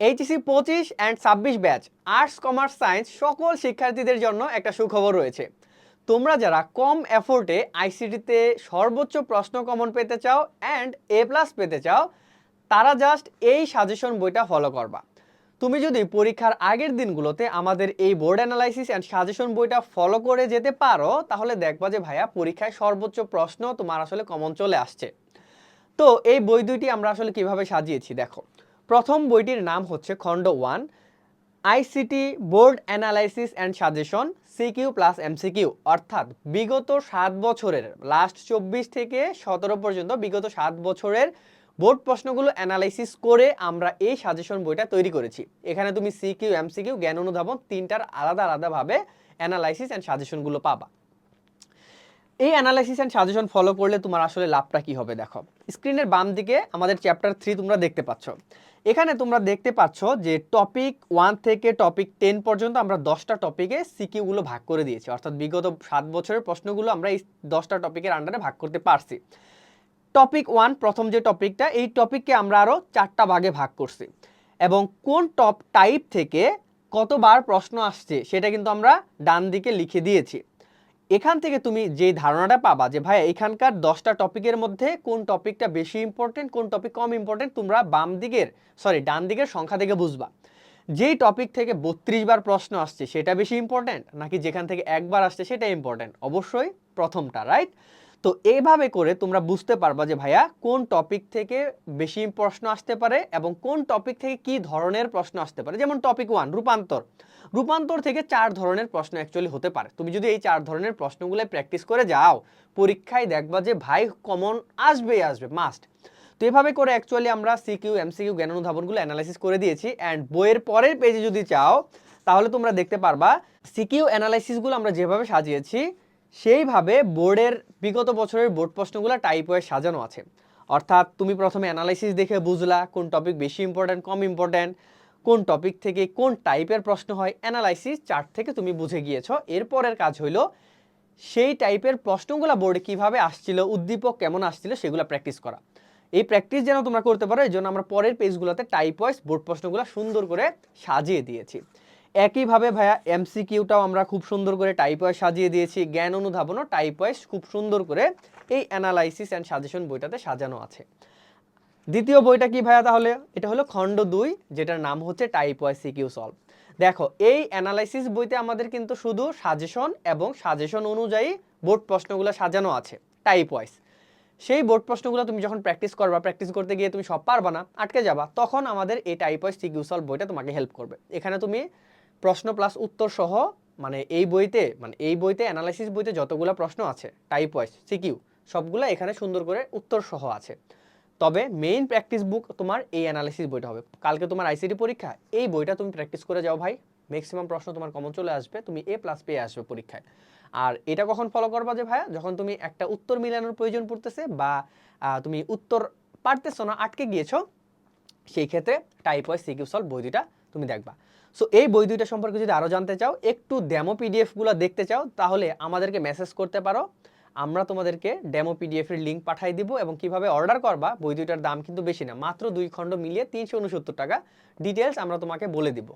HSC 25 and 26 batch arts commerce science সকল শিক্ষার্থীদের জন্য একটা সুখবর রয়েছে। তোমরা যারা কম এফোর্টে আইসিটিতে সর্বোচ্চ প্রশ্ন কমন পেতে চাও অ্যান্ড এ প্লাস পেতে চাও, তারা জাস্ট এই সাজেশন বইটা ফলো করবা। তুমি যদি পরীক্ষার আগের দিনগুলোতে আমাদের এই বোর্ড অ্যানালাইসিস অ্যান্ড সাজেশন বইটা ফলো করে যেতে পারো, তাহলে দেখবা যে ভাইয়া পরীক্ষায় সর্বোচ্চ প্রশ্ন তোমার আসলে কমন চলে আসছে। তো এই বই দুইটি আমরা আসলে কিভাবে সাজিয়েছি দেখো। প্রথম বইটির নাম হচ্ছে খণ্ড 1 ICT board analysis and suggestion CQ plus MCQ, অর্থাৎ বিগত 7 বছরের লাস্ট 24 থেকে 17 পর্যন্ত বিগত 7 বছরের বোর্ড প্রশ্নগুলো অ্যানালাইসিস করে আমরা এই সাজেশন বইটা তৈরি করেছি। এখানে তুমি সিকিউ এমসিকিউ জ্ঞান অনুধাবন তিনটার আলাদা আলাদাভাবে অ্যানালাইসিস অ্যান্ড সাজেশনগুলো পাবা। এই অ্যানালাইসিস অ্যান্ড সাজেশন ফলো করলে তোমার আসলে লাভটা কি হবে দেখো। স্ক্রিনের বাম দিকে আমাদের চ্যাপ্টার 3 তোমরা দেখতে পাচ্ছ। এখানে তোমরা দেখতে পাচ্ছ যে টপিক 1 থেকে টপিক 10 পর্যন্ত আমরা 10টা টপিকে সিকিউগুলো ভাগ করে দিয়েছি, অর্থাৎ বিগত 7 বছরের প্রশ্নগুলো আমরা এই 10টা টপিকের আন্ডারে ভাগ করতে পারছি। টপিক 1 প্রথম যে টপিকটা, এই টপিককে আমরা আরও 4টা ভাগে ভাগ করছি এবং কোন টপ টাইপ থেকে কতবার প্রশ্ন আসছে সেটা কিন্তু আমরা ডান দিকে লিখে দিয়েছি। এখান থেকে তুমি যে ধারণাটা পাবা যে ভাই এখানকার 10টা টপিকের মধ্যে কোন টপিকটা বেশি ইম্পর্টেন্ট কোন টপিক কম ইম্পর্টেন্ট, তোমরা ডান দিকের সংখ্যা থেকে বুঝবা। যেই টপিক থেকে 32 বার প্রশ্ন আসছে সেটা বেশি ইম্পর্টেন্ট নাকি যেখান থেকে একবার আসছে সেটা ইম্পর্টেন্ট? অবশ্যই প্রথমটা, রাইট? তো এইভাবে করে তোমরা বুঝতে পারবা যে ভাইয়া কোন টপিক থেকে বেশি প্রশ্ন আসতে পারে এবং কোন টপিক থেকে কি ধরনের প্রশ্ন আসতে পারে। যেমন টপিক 1 রূপান্তর থেকে 4 ধরনের প্রশ্ন অ্যাকচুয়ালি হতে পারে। তুমি যদি এই 4 ধরনের প্রশ্নগুলো প্র্যাকটিস করে যাও, পরীক্ষায় দেখবা যে ভাই কমন আসবে মাস্ট। তো এভাবে করে অ্যাকচুয়ালি আমরা সিকিউ এমসিকিউ জ্ঞান অনুধাবনগুলো অ্যানালাইসিস করে দিয়েছি। অ্যান্ড বইয়ের পরের পেজে যদি চাও তাহলে তোমরা দেখতে পারবা সিকিউ অ্যানালাইসিসগুলো আমরা যেভাবে সাজিয়েছি সেইভাবে বোর্ডের বিগত বছরের বোর্ড প্রশ্নগুলো টাইপ ওয়াইজ সাজানো আছে। অর্থাৎ তুমি প্রথমে অ্যানালাইসিস দেখে বুঝলা কোন টপিক বেশি ইম্পর্টেন্ট কম ইম্পর্টেন্ট, কোন টপিক থেকে কোন টাইপের প্রশ্ন হয়। অ্যানালাইসিস চার্ট থেকে তুমি বুঝে গিয়েছো। এরপরের কাজ হইলো সেই টাইপের প্রশ্নগুলো বোর্ডে কিভাবে আসছিল, উদ্দীপক কেমন আসছিল সেগুলো প্র্যাকটিস করা। এই প্র্যাকটিস যেন তোমরা করতে পারো এই জন্য আমরা পরের পেজগুলোতে টাইপ ওয়াইজ বোর্ড প্রশ্নগুলো সুন্দর করে সাজিয়ে দিয়েছি। একইভাবে ভাইয়া এমসিকিউটাও আমরা খুব সুন্দর করে টাইপ ওয়াইজ সাজিয়ে দিয়েছি। জ্ঞান অনুধাবনও টাইপ ওয়াইজ খুব সুন্দর করে এই অ্যানালাইসিস অ্যান্ড সাজেশন বইটাতে সাজানো আছে। দ্বিতীয় বইটা কি ভাইয়া তাহলে? এটা হলো খণ্ড 2 যেটার নাম হচ্ছে টাইপ ওয়াইজ সিকিউ সলভ। দেখো এই অ্যানালাইসিস বইতে আমাদের কিন্তু শুধু সাজেশন এবং সাজেশন অনুযায়ী বোর্ড প্রশ্নগুলো সাজানো আছে টাইপ ওয়াইজ। সেই বোর্ড প্রশ্নগুলো তুমি যখন প্র্যাকটিস করবা, প্র্যাকটিস করতে গিয়ে তুমি সব পারবা না, আটকে যাবা, তখন আমাদের এই টাইপ ওয়াইজ সিকিউ সলভ বইটা তোমাকে হেল্প করবে। এখানে তুমি প্রশ্ন প্লাস উত্তর সহ এই বইতে অ্যানালাইসিস বইতে যতগুলো প্রশ্ন আছে টাইপ ওয়াইজ সিকিউ সবগুলো এখানে সুন্দর করে উত্তর সহ আছে। তবে মেইন প্র্যাকটিস বুক তোমার এই অ্যানালাইসিস বইটা হবে। কালকে তোমার আইসিটি পরীক্ষা, এই বইটা তুমি প্র্যাকটিস করে যাও ভাই, ম্যাক্সিমাম প্রশ্ন তোমার কমন চলে আসবে, তুমি এ প্লাস পেয়ে আসবে পরীক্ষায়। আর এটা কখন ফলো করবা যে ভাইয়া যখন তুমি একটা উত্তর মিলানোর প্রয়োজন পড়তেছে বা তুমি উত্তর পারতেছো না, আটকে গিয়েছো, সেই ক্ষেত্রে টাইপ ওয়াইজ সিকিউ সলভ বই দুইটা তুমি দেখবা। সো এই বই দুইটা সম্পর্কে যদি আরও জানতে চাও, একটু ডেমো পিডিএফগুলো দেখতে চাও, তাহলে আমাদেরকে মেসেজ করতে পারো, আমরা তোমাদেরকে ডেমো পিডিএফের লিঙ্ক পাঠাই দিব। এবং কিভাবে অর্ডার করবা, বই দুইটার দাম কিন্তু বেশি না, মাত্র 2 খণ্ড মিলিয়ে 369 টাকা। ডিটেলস আমরা তোমাকে বলে দিব।